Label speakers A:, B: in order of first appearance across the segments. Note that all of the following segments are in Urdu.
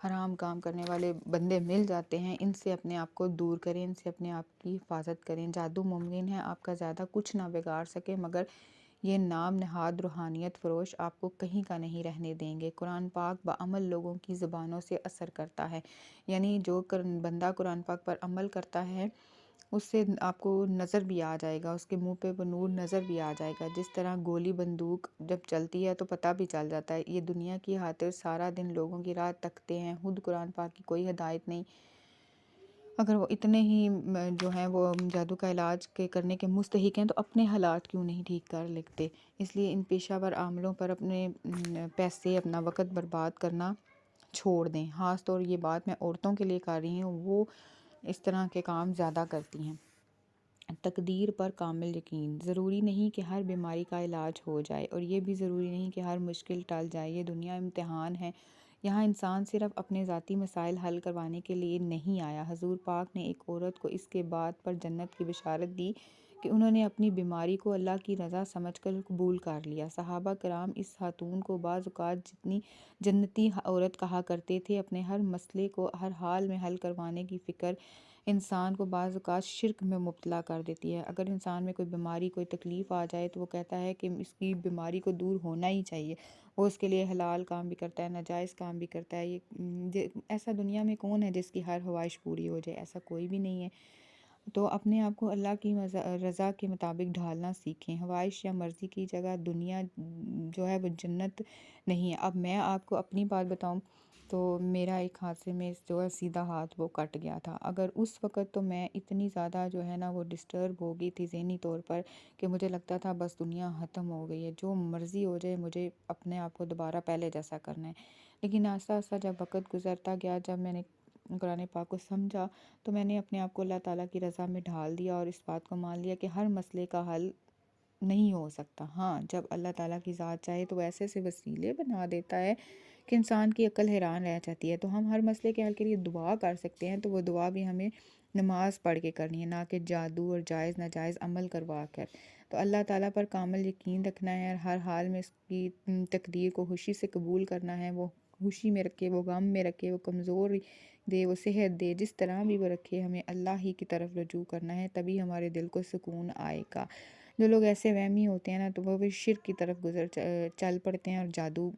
A: حرام کام کرنے والے بندے مل جاتے ہیں، ان سے اپنے آپ کو دور کریں، ان سے اپنے آپ کی حفاظت کریں۔ جادو ممکن ہے آپ کا زیادہ کچھ نہ بگاڑ سکے، مگر یہ نام نہاد روحانیت فروش آپ کو کہیں کا نہیں رہنے دیں گے۔ قرآن پاک بعمل لوگوں کی زبانوں سے اثر کرتا ہے، یعنی جو بندہ قرآن پاک پر عمل کرتا ہے اس سے آپ کو نظر بھی آ جائے گا، اس کے منہ پہ وہ نور نظر بھی آ جائے گا۔ جس طرح گولی بندوق جب چلتی ہے تو پتہ بھی چل جاتا ہے۔ یہ دنیا کی خاطر سارا دن لوگوں کی راہ تکتے ہیں، خود قرآن پاک کی کوئی ہدایت نہیں۔ اگر وہ اتنے ہی جو ہیں وہ جادو کا علاج کرنے کے مستحق ہیں تو اپنے حالات کیوں نہیں ٹھیک کر لیتے؟ اس لیے ان پیشہ ور عاملوں پر اپنے پیسے، اپنا وقت برباد کرنا چھوڑ دیں۔ خاص طور یہ بات میں عورتوں کے لیے کر رہی ہوں، وہ اس طرح کے کام زیادہ کرتی ہیں۔ تقدیر پر کامل یقین۔ ضروری نہیں کہ ہر بیماری کا علاج ہو جائے، اور یہ بھی ضروری نہیں کہ ہر مشکل ٹل جائے۔ یہ دنیا امتحان ہے، یہاں انسان صرف اپنے ذاتی مسائل حل کروانے کے لیے نہیں آیا۔ حضور پاک نے ایک عورت کو اس کے بعد پر جنت کی بشارت دی کہ انہوں نے اپنی بیماری کو اللہ کی رضا سمجھ کر قبول کر لیا۔ صحابہ کرام اس خاتون کو بعض اوقات جتنی جنتی عورت کہا کرتے تھے۔ اپنے ہر مسئلے کو ہر حال میں حل کروانے کی فکر انسان کو بعض اوقات شرک میں مبتلا کر دیتی ہے۔ اگر انسان میں کوئی بیماری، کوئی تکلیف آ جائے تو وہ کہتا ہے کہ اس کی بیماری کو دور ہونا ہی چاہیے۔ وہ اس کے لیے حلال کام بھی کرتا ہے، ناجائز کام بھی کرتا ہے۔ ایسا دنیا میں کون ہے جس کی ہر خواہش پوری ہو جائے؟ ایسا کوئی بھی نہیں ہے۔ تو اپنے آپ کو اللہ کی رضا کے مطابق ڈھالنا سیکھیں۔ خواہش یا مرضی کی جگہ دنیا جو ہے وہ جنت نہیں ہے۔ اب میں آپ کو اپنی بات بتاؤں تو میرا ایک حادثے میں جو ہے سیدھا ہاتھ وہ کٹ گیا تھا۔ اگر اس وقت تو میں اتنی زیادہ جو ہے نا وہ ڈسٹرب ہو گئی تھی ذہنی طور پر کہ مجھے لگتا تھا بس دنیا ختم ہو گئی ہے، جو مرضی ہو جائے مجھے اپنے آپ کو دوبارہ پہلے جیسا کرنا ہے۔ لیکن آہستہ آہستہ جب وقت گزرتا گیا، جب میں نے قرآن پاک کو سمجھا تو میں نے اپنے آپ کو اللہ تعالیٰ کی رضا میں ڈھال دیا اور اس بات کو مان لیا کہ ہر مسئلے کا حل نہیں ہو سکتا۔ ہاں، جب اللہ تعالیٰ کی ذات چاہے تو ایسے سے وسیلے بنا دیتا ہے کہ انسان کی عقل حیران رہ جاتی ہے۔ تو ہم ہر مسئلے کے حل کے لیے دعا کر سکتے ہیں، تو وہ دعا بھی ہمیں نماز پڑھ کے کرنی ہے، نہ کہ جادو اور جائز ناجائز عمل کروا کر۔ تو اللہ تعالیٰ پر کامل یقین رکھنا ہے اور ہر حال میں اس کی تقدیر کو خوشی سے قبول کرنا ہے۔ وہ خوشی میں رکھے، وہ غم میں رکھے، وہ کمزور دے، وہ صحت دے، جس طرح بھی وہ رکھے، ہمیں اللہ ہی کی طرف رجوع کرنا ہے، تبھی ہمارے دل کو سکون آئے گا۔ جو لوگ ایسے وہمی ہوتے ہیں نا تو وہ بھی شرک کی طرف چل پڑتے ہیں اور جادو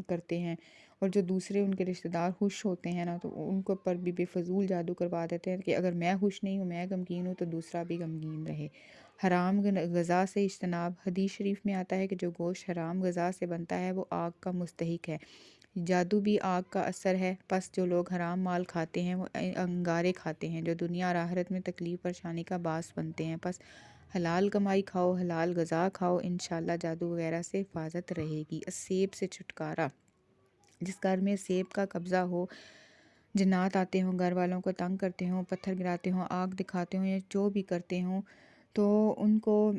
A: کرتے ہیں، اور جو دوسرے ان کے رشتہ دار خوش ہوتے ہیں نا تو ان کو پر بھی بے فضول جادو کروا دیتے ہیں کہ اگر میں خوش نہیں ہوں، میں غمگین ہوں تو دوسرا بھی غمگین رہے۔ حرام غذا سے اجتناب۔ حدیث شریف میں آتا ہے کہ جو گوشت حرام غذا سے بنتا ہے وہ آگ کا مستحق ہے۔ جادو بھی آگ کا اثر ہے۔ پس جو لوگ حرام مال کھاتے ہیں وہ انگارے کھاتے ہیں جو دنیا اور آخرت میں تکلیف پریشانی کا باعث بنتے ہیں۔ پس حلال کمائی کھاؤ، حلال غذا کھاؤ، انشاءاللہ جادو وغیرہ سے حفاظت رہے گی۔ سیب سے چھٹکارا۔ جس گھر میں سیب کا قبضہ ہو، جنات آتے ہوں، گھر والوں کو تنگ کرتے ہوں، پتھر گراتے ہوں، آگ دکھاتے ہوں یا جو بھی کرتے ہوں، تو ان کو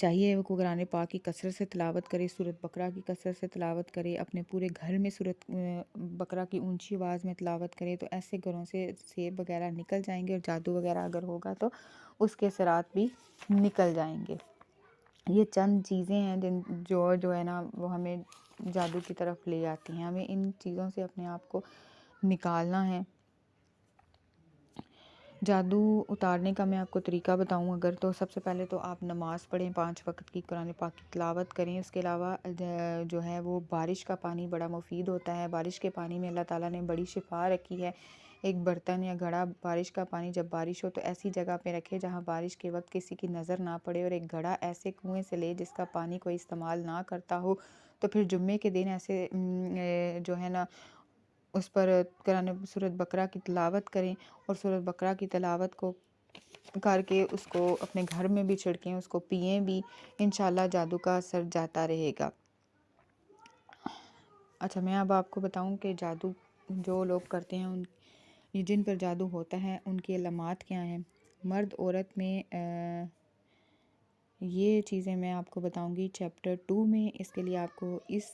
A: چاہیے وہ قرآن پاک کی کثرت سے تلاوت کرے، سورۃ بقرہ کی کثرت سے تلاوت کرے، اپنے پورے گھر میں سورۃ بقرہ کی اونچی آواز میں تلاوت کرے، تو ایسے گھروں سے سیب وغیرہ نکل جائیں گے، اور جادو وغیرہ اگر ہوگا تو اس کے اثرات بھی نکل جائیں گے۔ یہ چند چیزیں ہیں جو ہے نا وہ ہمیں جادو کی طرف لے جاتی ہیں۔ ہمیں ان چیزوں سے اپنے آپ کو نکالنا ہے۔ جادو اتارنے کا میں آپ کو طریقہ بتاؤں اگر، تو سب سے پہلے تو آپ نماز پڑھیں، 5 وقت کی قرآن پاک کی تلاوت کریں۔ اس کے علاوہ جو ہے وہ بارش کا پانی بڑا مفید ہوتا ہے۔ بارش کے پانی میں اللہ تعالیٰ نے بڑی شفا رکھی ہے۔ ایک برتن یا گھڑا بارش کا پانی جب بارش ہو تو ایسی جگہ پہ رکھے جہاں بارش کے وقت کسی کی نظر نہ پڑے، اور ایک گھڑا ایسے کنویں سے لے جس کا پانی کوئی استعمال نہ کرتا ہو، تو پھر جمعے کے دن ایسے جو ہے نا اس پر قرآن سورۃ بقرہ کی تلاوت کریں، اور سورۃ بقرہ کی تلاوت کو کر کے اس کو اپنے گھر میں بھی چھڑکیں، اس کو پئیں بھی، انشاءاللہ جادو کا اثر جاتا رہے گا۔ اچھا، میں اب آپ کو بتاؤں کہ جادو جو لوگ کرتے ہیں جن پر جادو ہوتا ہے ان کی علامات کیا ہیں۔ مرد عورت میں یہ چیزیں میں آپ کو بتاؤں گی چیپٹر 2 میں۔ اس کے لیے آپ کو اس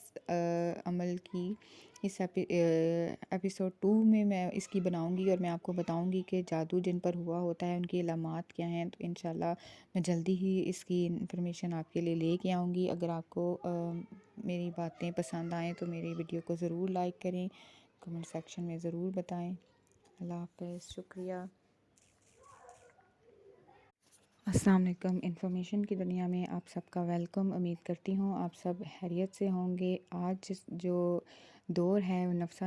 A: عمل کی اس ایپیسوڈ 2 میں اس کی بناؤں گی، اور میں آپ کو بتاؤں گی کہ جادو جن پر ہوا ہوتا ہے ان کی علامات کیا ہیں۔ تو انشاءاللہ میں جلدی ہی اس کی انفارمیشن آپ کے لیے لے کے آؤں گی۔ اگر آپ کو میری باتیں پسند آئیں تو میری ویڈیو کو ضرور لائک کریں، کمنٹ سیکشن میں ضرور بتائیں۔ اللہ حافظ، شکریہ۔ السلام علیکم۔ انفارمیشن کی دنیا میں آپ سب کا ویلکم۔ امید کرتی ہوں آپ سب خیریت سے ہوں گے۔ آج جو دور ہے وہ نفسا